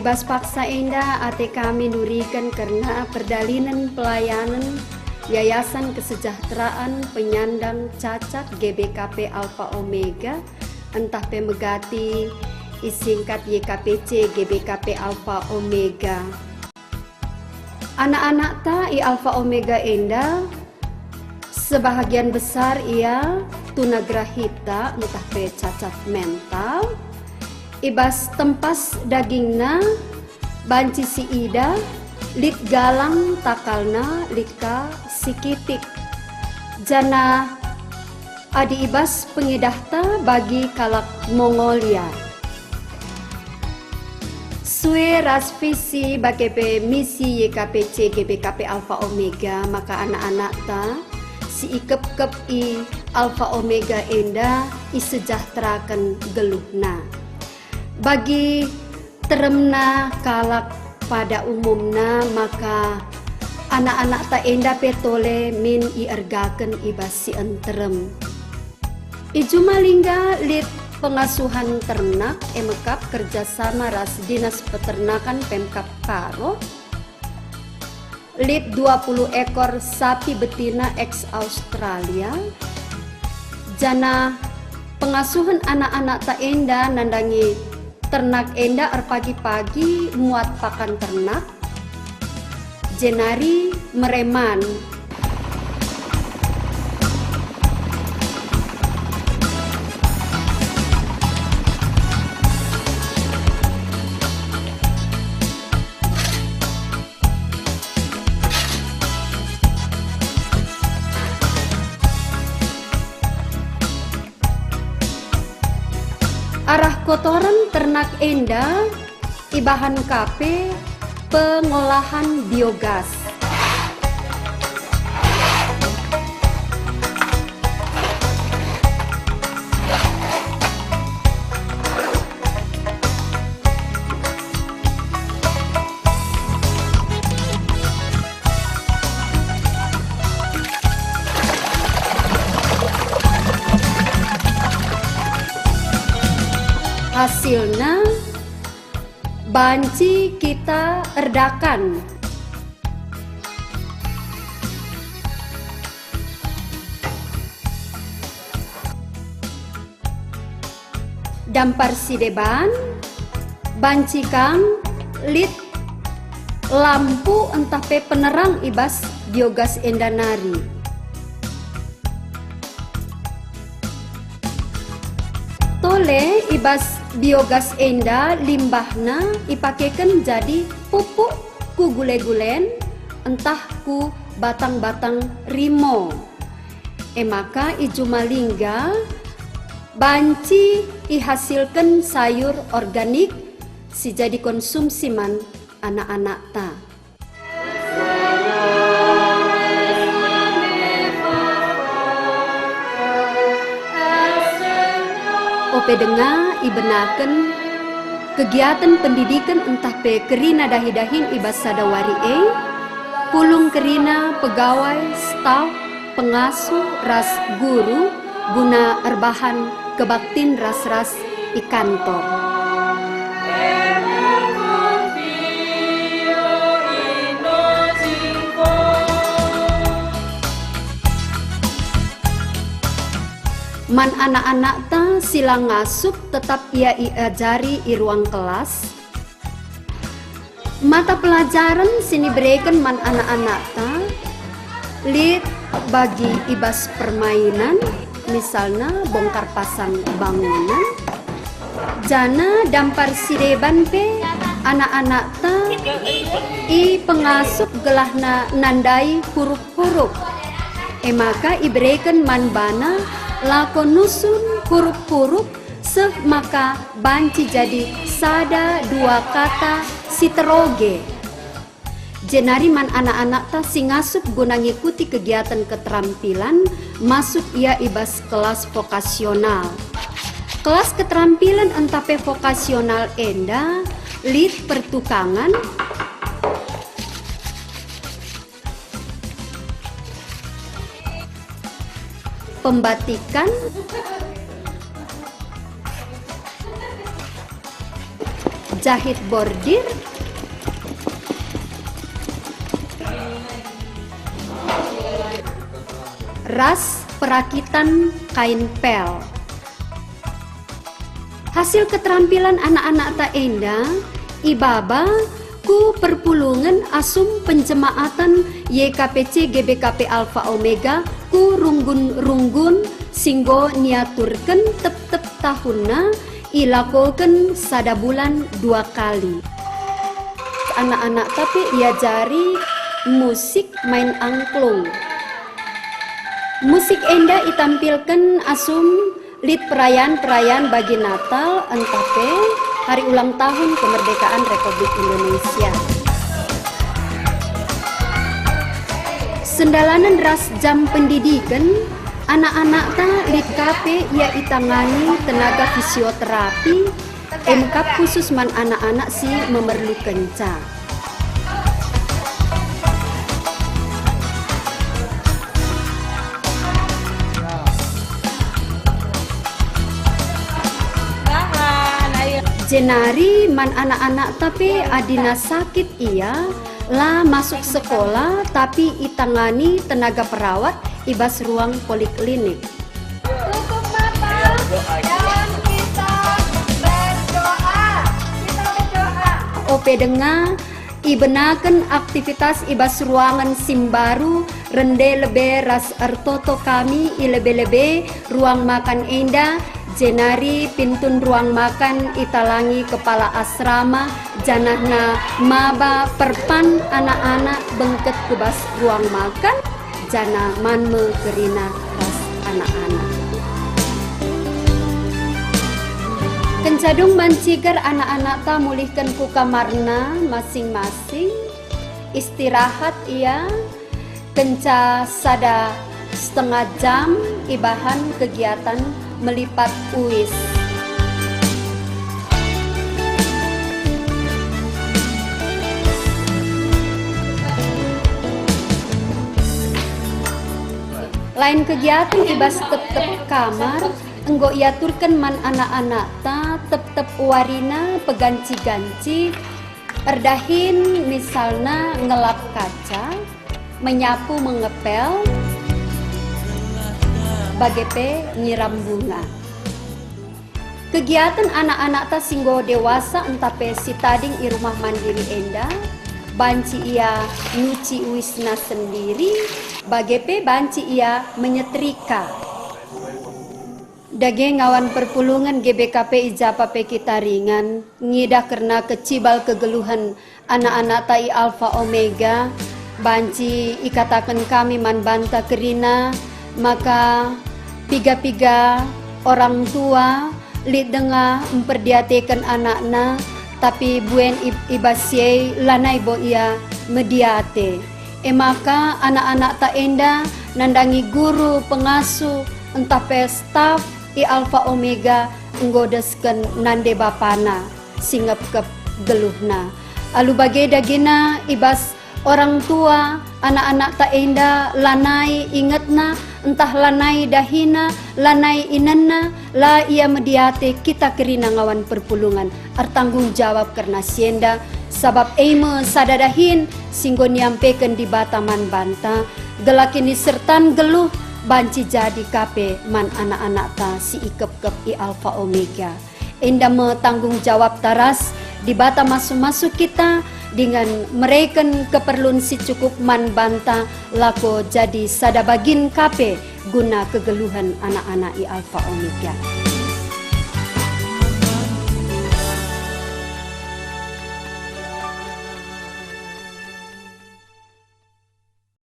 Ibas paksa enda ate kami nurikan karena perdalinan pelayanan Yayasan Kesejahteraan Penyandang Cacat GBKP Alfa Omega entah pemegati isingkat YKPC GBKP Alfa Omega. Anak-anak ta i Alfa Omega enda sebahagian besar ia tunagrahita entah pe cacat mental. Ibas tempas dagingna banci si ida lit galang takalna litka sikitik jana adi ibas pengidahta bagi kalak Mongolia sue ras visi bagi misi YKPC GBKP Alfa Omega maka anak-anak ta si ikep-kep i Alfa Omega enda isejahterakan geluhna bagi teremna kalak pada umumna maka anak-anak ta enda petole min iargaken ibas si enterem ijumalingga lit pengasuhan ternak emekap kerjasama ras dinas peternakan Pemkap Karo lit 20 ekor sapi betina ex Australia jana pengasuhan anak-anak ta enda nandangi ternak enda pagi-pagi muat pakan ternak jenari mereman arah kotoran ternak enda ibahan kape pengolahan biogas hasilnya banci kita erdakan dampar sideban banci kang lit lampu entah pe penerang ibas biogas endanari tole ibas biogas enda limbahna ipakekan jadi pupuk ku gule-gulen entah ku batang-batang rimo maka ijumalingga banci ihasilkan sayur organik si jadi konsumsi man anak-anak ta ope denga ibenaken kegiatan pendidikan entah pe kerina dahi-dahin ibas sadawari pulung kerina pegawai staf pengasuh ras guru guna erbahan kebaktin ras-ras i kantor man anak-anak ta silang ngasup tetap ia iajari i ruang kelas mata pelajaran sini berikan man anak-anak ta lit bagi ibas permainan misalnya bongkar pasang bangunan jana dampar sideban pe anak-anak ta i pengasup gelahna nandai huruf-huruf maka iberikan man bana lakon nusun huruf-huruf seh maka banci jadi sada dua kata siteroge jenari man anak-anak ta singasup guna ngikuti kegiatan keterampilan masuk ia ibas kelas vokasional kelas keterampilan entah pe vokasional enda lit pertukangan pembatikan jahit bordir, ras perakitan kain pel. Hasil keterampilan anak-anak ta enda, ibaba ku perpulungan asum penjemaatan YKPC GBKP Alfa Omega ku runggun-runggun singgo niaturken tep-tep tahunna ilakoken sada bulan 2 kali. Anak-anak tapi ia jari musik main angklung. Musik enda ditampilkan asum lid perayaan-perayaan bagi Natal entape hari ulang tahun kemerdekaan Republik Indonesia. Sendalanan ras jam pendidikan anak-anak ta lid KP ia itangani tenaga fisioterapi MKAP khusus man anak-anak si memerlukan ca. Jenari man anak-anak tapi adina sakit ia lah masuk sekolah tapi itangani tenaga perawat ibas ruang poliklinik. Tutup mata dan kita berdoa. OP dengar ibenaken aktivitas ibas ruangan simbaru rende lebe ras ertoto kami ilebe-lebe ruang makan enda. Jenari pintun ruang makan italangi kepala asrama janahna maba perpan anak-anak bengket kebas ruang makan jana manme gerina ras anak-anak. Kencadung bancigar anak-anak ta mulihkan ku kamarna masing-masing istirahat ia kenca sada setengah jam ibahan kegiatan melipat uis. Lain kegiatan ibas tep-tep kamar enggo iaturkan man anak-anak ta tep-tep warina peganci-ganci erdahin misalnya ngelap kaca, menyapu mengepel, bagepe nyiram bunga. Kegiatan anak-anak ta singgo dewasa entape si tading i rumah mandiri enda banci ia nyuci uisna sendiri bagepe banci ia menyetrika. Dage ngawan perpulungan GBKP Ijapa kita ringan ngidah karena kecibal kegeluhan anak-anak ta i Alfa Omega banci ikatakan kami man banta kerina maka piga-piga orang tua lid denga memperdiatekan anakna tapi buen ibasye lanai bo ia mediate maka anak-anak tak enda nandangi guru pengasuh entah pe staff i Alfa Omega nggodesken nande bapana singap ke geluhna alu bage dagina ibas orang tua anak-anak tak enda lanai ingatna entah lanai dahina lanai inanna la ia mediate kita kerina ngawan perpulungan artanggung jawab karena sienda sabab eime sadadahin singgo nyampaikan di Bataman Banta gelakini sertan geluh banci jadi kape man anak-anak ta si ikep-kep i Alfa Omega enda me tanggung jawab taras di bata masuk-masuk kita dengan mereken keperluan si cukup man banta lako jadi sadabagin kape guna kegeluhan anak-anak i Alfa Omega.